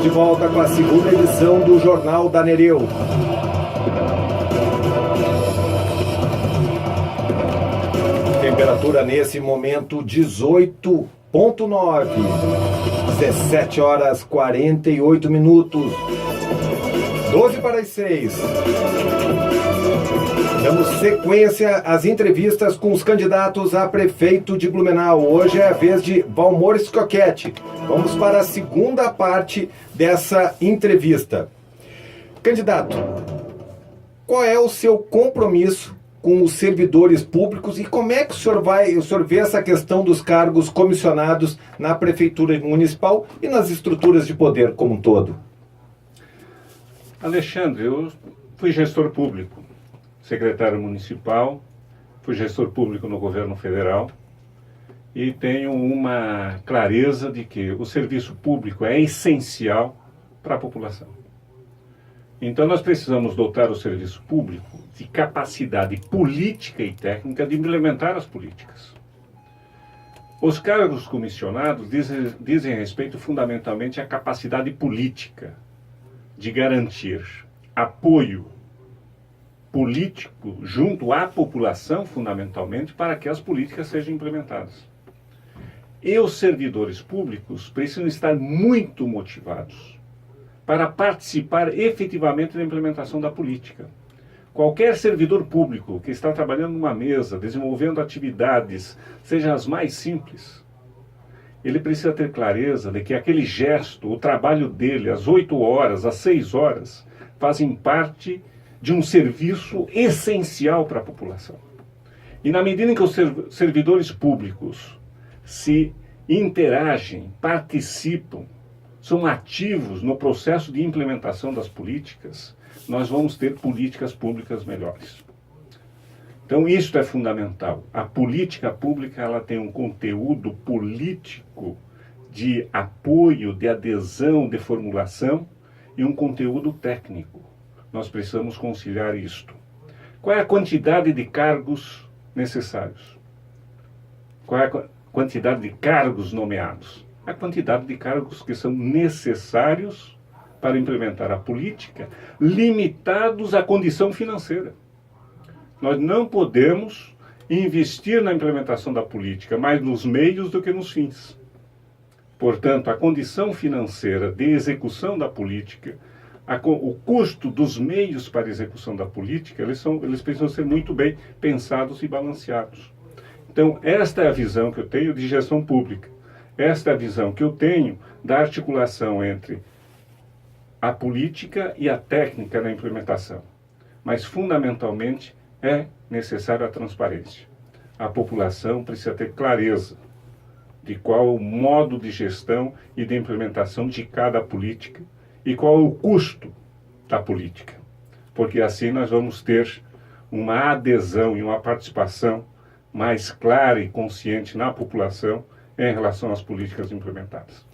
de volta com a segunda edição do Jornal da Nereu. Temperatura nesse momento 18,9. 17 horas 48 minutos. 12 para as 6. Damos sequência às entrevistas com os candidatos a prefeito de Blumenau. Hoje é a vez de Valmor Scocchetti. Vamos para a segunda parte dessa entrevista. Candidato, qual é o seu compromisso com os servidores públicos e como é que o senhor vê essa questão dos cargos comissionados na Prefeitura Municipal e nas estruturas de poder como um todo? Alexandre, eu fui gestor público, secretário municipal, fui gestor público no governo federal e tenho uma clareza de que o serviço público é essencial para a população. Então nós precisamos dotar o serviço público de capacidade política e técnica de implementar as políticas. Os cargos comissionados dizem respeito fundamentalmente à capacidade política de garantir apoio político junto à população, fundamentalmente, para que as políticas sejam implementadas. E os servidores públicos precisam estar muito motivados para participar efetivamente da implementação da política. Qualquer servidor público que está trabalhando numa mesa, desenvolvendo atividades, sejam as mais simples, ele precisa ter clareza de que aquele gesto, o trabalho dele, às 8 horas, às 6 horas, fazem parte de um serviço essencial para a população. E na medida em que os servidores públicos se interagem, participam, são ativos no processo de implementação das políticas, nós vamos ter políticas públicas melhores. Então isso é fundamental. A política pública ela tem um conteúdo político de apoio, de adesão, de formulação e um conteúdo técnico. Nós precisamos conciliar isto. Qual é a quantidade de cargos necessários? Qual é a quantidade de cargos nomeados? A quantidade de cargos que são necessários para implementar a política, limitados à condição financeira. Nós não podemos investir na implementação da política mais nos meios do que nos fins. Portanto, a condição financeira de execução da política, o custo dos meios para a execução da política, eles precisam ser muito bem pensados e balanceados. Então, esta é a visão que eu tenho de gestão pública. Esta é a visão que eu tenho da articulação entre a política e a técnica na implementação. Mas, fundamentalmente, é necessária a transparência. A população precisa ter clareza de qual é o modo de gestão e de implementação de cada política e qual é o custo da política. Porque assim nós vamos ter uma adesão e uma participação mais clara e consciente na população em relação às políticas implementadas.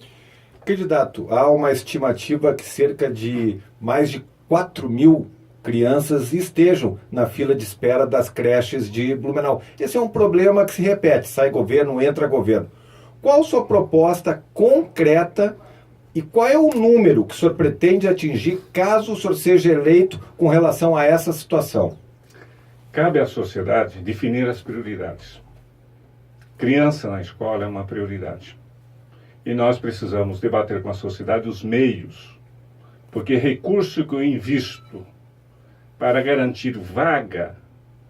Candidato, há uma estimativa que cerca de mais de 4.000 crianças estejam na fila de espera das creches de Blumenau. Esse é um problema que se repete, sai governo, entra governo. Qual a sua proposta concreta e qual é o número que o senhor pretende atingir caso o senhor seja eleito com relação a essa situação? Cabe à sociedade definir as prioridades. Criança na escola é uma prioridade. E nós precisamos debater com a sociedade os meios, porque recurso que eu invisto para garantir vaga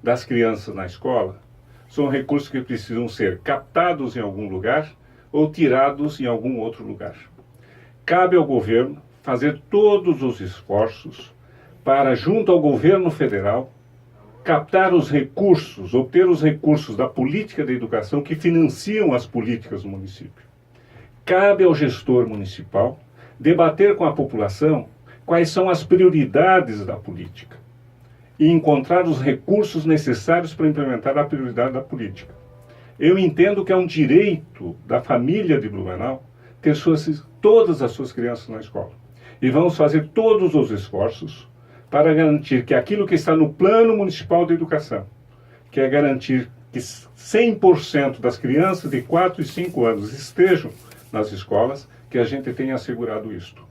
das crianças na escola são recursos que precisam ser captados em algum lugar ou tirados em algum outro lugar. Cabe ao governo fazer todos os esforços para, junto ao governo federal, captar os recursos, obter os recursos da política da educação que financiam as políticas do município. Cabe ao gestor municipal debater com a população quais são as prioridades da política e encontrar os recursos necessários para implementar a prioridade da política. Eu entendo que é um direito da família de Blumenau ter todas as suas crianças na escola. E vamos fazer todos os esforços para garantir que aquilo que está no Plano Municipal de Educação, que é garantir que 100% das crianças de 4 e 5 anos estejam nas escolas, que a gente tenha assegurado isto.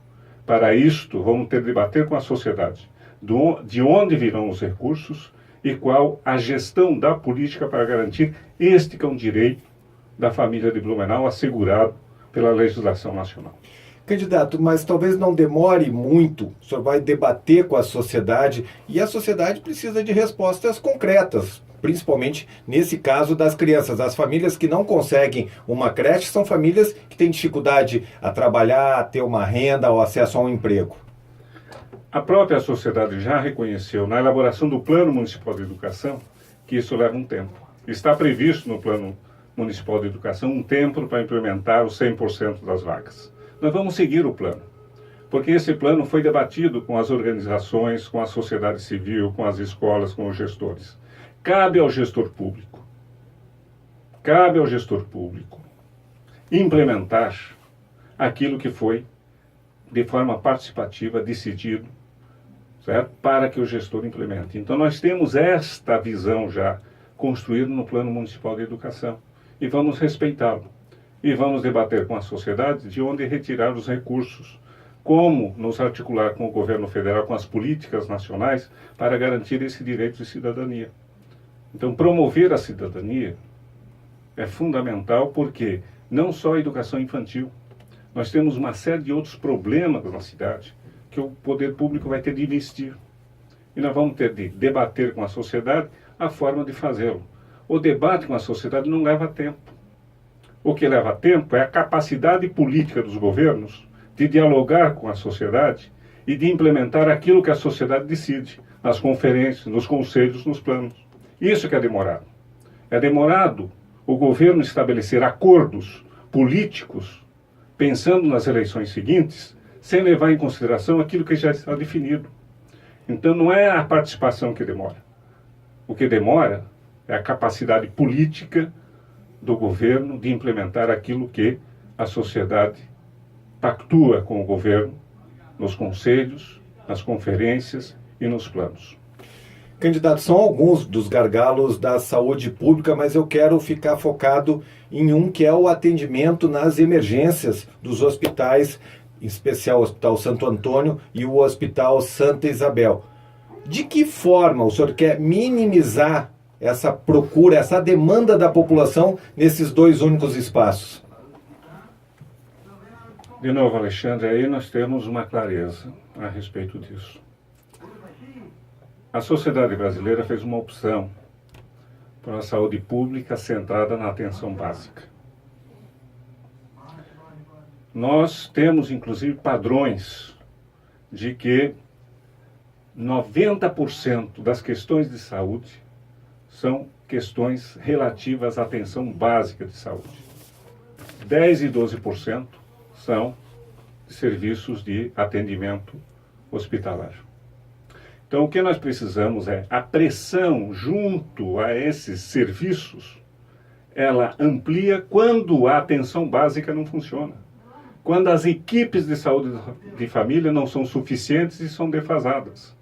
Para isto, vamos ter de debater com a sociedade de onde virão os recursos e qual a gestão da política para garantir este que é um direito da família de Blumenau assegurado pela legislação nacional. Candidato, mas talvez não demore muito, o senhor vai debater com a sociedade e a sociedade precisa de respostas concretas, principalmente nesse caso das crianças. As famílias que não conseguem uma creche são famílias que têm dificuldade a trabalhar, a ter uma renda ou acesso a um emprego. A própria sociedade já reconheceu na elaboração do Plano Municipal de Educação que isso leva um tempo. Está previsto no Plano Municipal de Educação um tempo para implementar os 100% das vagas. Nós vamos seguir o plano, porque esse plano foi debatido com as organizações, com a sociedade civil, com as escolas, com os gestores. Cabe ao gestor público implementar aquilo que foi, de forma participativa, decidido, certo? Para que o gestor implemente. Então nós temos esta visão já construída no Plano Municipal de Educação e vamos respeitá-lo. E vamos debater com a sociedade de onde retirar os recursos, como nos articular com o governo federal, com as políticas nacionais, para garantir esse direito de cidadania. Então, promover a cidadania é fundamental porque não só a educação infantil, nós temos uma série de outros problemas na cidade que o poder público vai ter de investir. E nós vamos ter de debater com a sociedade a forma de fazê-lo. O debate com a sociedade não leva tempo. O que leva tempo é a capacidade política dos governos de dialogar com a sociedade e de implementar aquilo que a sociedade decide, nas conferências, nos conselhos, nos planos. Isso que é demorado. É demorado o governo estabelecer acordos políticos, pensando nas eleições seguintes, sem levar em consideração aquilo que já está definido. Então não é a participação que demora. O que demora é a capacidade política do governo de implementar aquilo que a sociedade pactua com o governo nos conselhos, nas conferências e nos planos. Candidato, são alguns dos gargalos da saúde pública, mas eu quero ficar focado em um que é o atendimento nas emergências dos hospitais, em especial o Hospital Santo Antônio e o Hospital Santa Isabel. De que forma o senhor quer minimizar essa procura, essa demanda da população nesses dois únicos espaços? De novo, Alexandre, aí nós temos uma clareza a respeito disso. A sociedade brasileira fez uma opção por uma saúde pública centrada na atenção básica. Nós temos, inclusive, padrões de que 90% das questões de saúde são questões relativas à atenção básica de saúde. 10% e 12% são serviços de atendimento hospitalar. Então, o que nós precisamos é a pressão junto a esses serviços, ela amplia quando a atenção básica não funciona. Quando as equipes de saúde de família não são suficientes e são defasadas.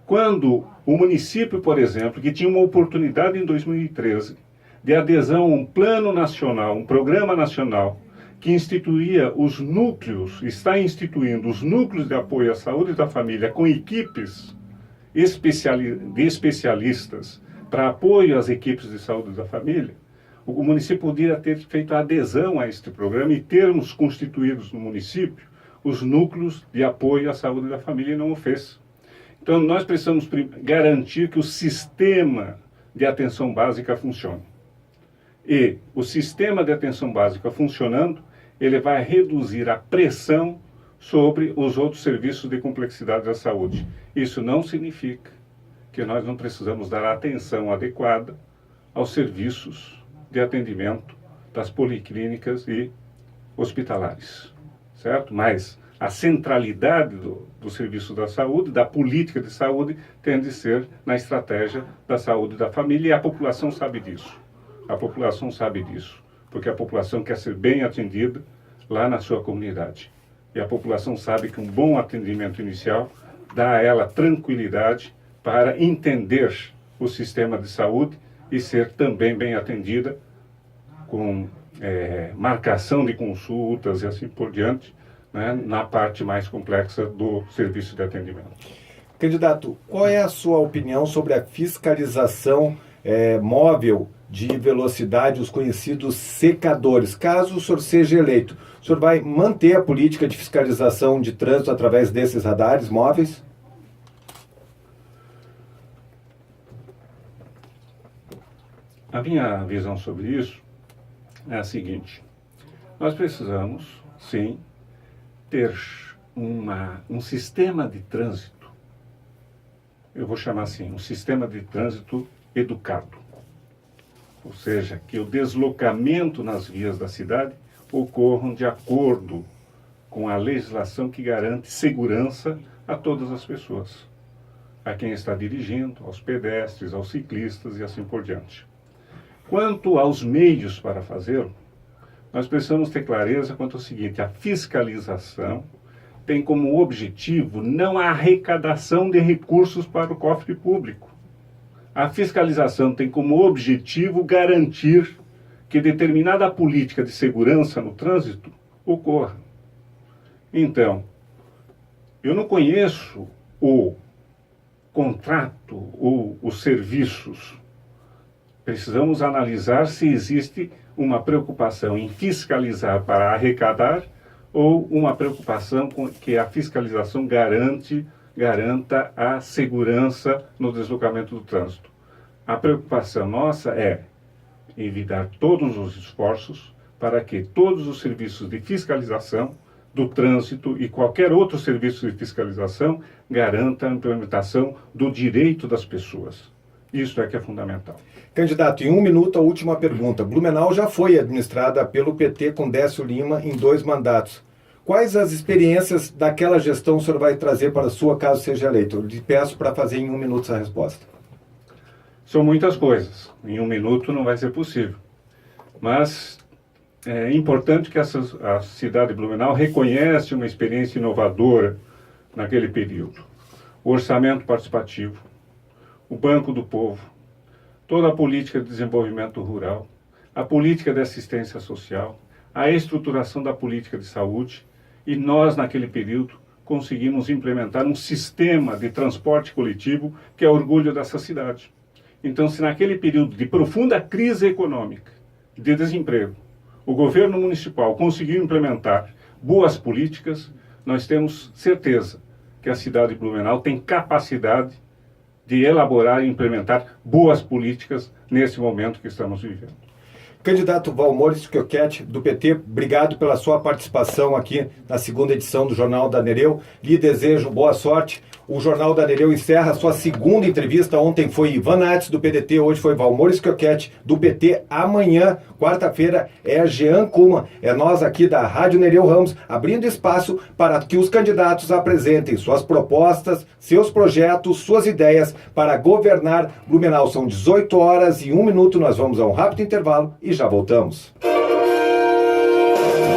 Quando o município, por exemplo, que tinha uma oportunidade em 2013 de adesão a um plano nacional, um programa nacional, que instituía os núcleos, está instituindo os núcleos de apoio à saúde da família com equipes de especialistas para apoio às equipes de saúde da família, o município poderia ter feito a adesão a este programa e termos constituídos no município os núcleos de apoio à saúde da família e não o fez. Então, nós precisamos garantir que o sistema de atenção básica funcione. E o sistema de atenção básica funcionando, ele vai reduzir a pressão sobre os outros serviços de complexidade da saúde. Isso não significa que nós não precisamos dar atenção adequada aos serviços de atendimento das policlínicas e hospitalares, certo? Mas a centralidade do serviço da saúde, da política de saúde, tem de ser na estratégia da saúde da família, e a população sabe disso. A população sabe disso, porque a população quer ser bem atendida lá na sua comunidade. E a população sabe que um bom atendimento inicial dá a ela tranquilidade para entender o sistema de saúde e ser também bem atendida com marcação de consultas e assim por diante, né, na parte mais complexa do serviço de atendimento. Candidato, qual é a sua opinião sobre a fiscalização móvel de velocidade, os conhecidos secadores? Caso o senhor seja eleito, o senhor vai manter a política de fiscalização de trânsito através desses radares móveis? A minha visão sobre isso é a seguinte: nós precisamos, sim, ter um sistema de trânsito, eu vou chamar assim, um sistema de trânsito educado. Ou seja, que o deslocamento nas vias da cidade ocorram de acordo com a legislação que garante segurança a todas as pessoas, a quem está dirigindo, aos pedestres, aos ciclistas e assim por diante. Quanto aos meios para fazê-lo, nós precisamos ter clareza quanto ao seguinte: a fiscalização tem como objetivo não a arrecadação de recursos para o cofre público. A fiscalização tem como objetivo garantir que determinada política de segurança no trânsito ocorra. Então, eu não conheço o contrato ou os serviços. Precisamos analisar se existe uma preocupação em fiscalizar para arrecadar ou uma preocupação com que a fiscalização garanta a segurança no deslocamento do trânsito. A preocupação nossa é evitar todos os esforços para que todos os serviços de fiscalização do trânsito e qualquer outro serviço de fiscalização garanta a implementação do direito das pessoas. Isso é que é fundamental. Candidato, em 1 minuto, a última pergunta. Blumenau já foi administrada pelo PT com Décio Lima em 2 mandatos. Quais as experiências daquela gestão o senhor vai trazer para a sua, caso seja eleito? Eu lhe peço para fazer em 1 minuto essa resposta. São muitas coisas. Em 1 minuto não vai ser possível. Mas é importante que a cidade de Blumenau reconhece uma experiência inovadora naquele período. O orçamento participativo, o Banco do Povo, toda a política de desenvolvimento rural, a política de assistência social, a estruturação da política de saúde, e nós, naquele período, conseguimos implementar um sistema de transporte coletivo que é orgulho dessa cidade. Então, se naquele período de profunda crise econômica, de desemprego, o governo municipal conseguiu implementar boas políticas, nós temos certeza que a cidade de Blumenau tem capacidade de elaborar e implementar boas políticas nesse momento que estamos vivendo. Candidato Valmor Skioquete, do PT, obrigado pela sua participação aqui na 2ª edição do Jornal da Nereu. Lhe desejo boa sorte. O Jornal da Nereu encerra a sua 2ª entrevista. Ontem foi Ivan Nates, do PDT, hoje foi Valmor Skioquete, do PT. Amanhã, quarta-feira, é Jean Kuma. É nós aqui da Rádio Nereu Ramos, abrindo espaço para que os candidatos apresentem suas propostas, seus projetos, suas ideias para governar Blumenau. São 18 horas e 1 minuto. Nós vamos a um rápido intervalo e já voltamos.